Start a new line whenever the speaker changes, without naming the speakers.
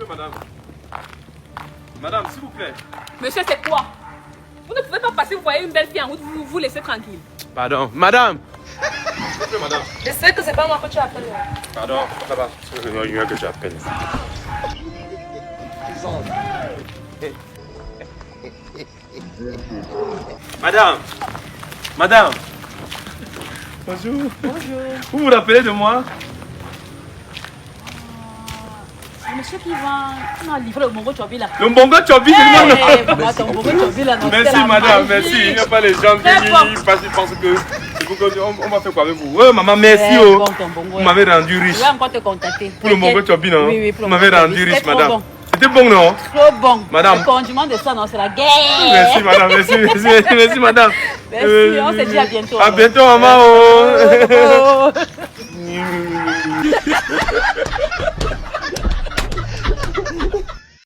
plaît, madame. Madame, s'il vous plaît.
Monsieur, c'est quoi? Vous ne pouvez pas passer, vous voyez une belle fille en route, vous laissez tranquille.
Pardon, madame. S'il vous plaît, madame.
Je sais que c'est pas moi que tu appelles.
Pardon, ça va. C'est une que tu appelles. Madame. Madame. Bonjour.
Bonjour.
Vous vous rappelez de moi?
Monsieur qui va livrer le bongo chobi là.
Le bongo chobi, c'est le
Hey, ton bongo chobi là.
Merci madame, merci. Il n'y a pas les gens qui pensent que c'est pour qu'on va faire quoi avec vous. Ouais, maman, merci.
Bon, ton bongo.
Vous m'avez rendu riche.
Je vais encore te contacter.
Pour le bongo chobi, non?
Oui, oui, pour
vous
le
m'avez
bongo
rendu
chobi.
riche,
C'est trop
madame.
bon.
C'était bon, non?
Trop bon.
Madame.
Le condiment de ça, non, c'est la guerre.
Merci madame, merci madame.
Merci, on se dit à bientôt.
À bientôt, maman.
Oh.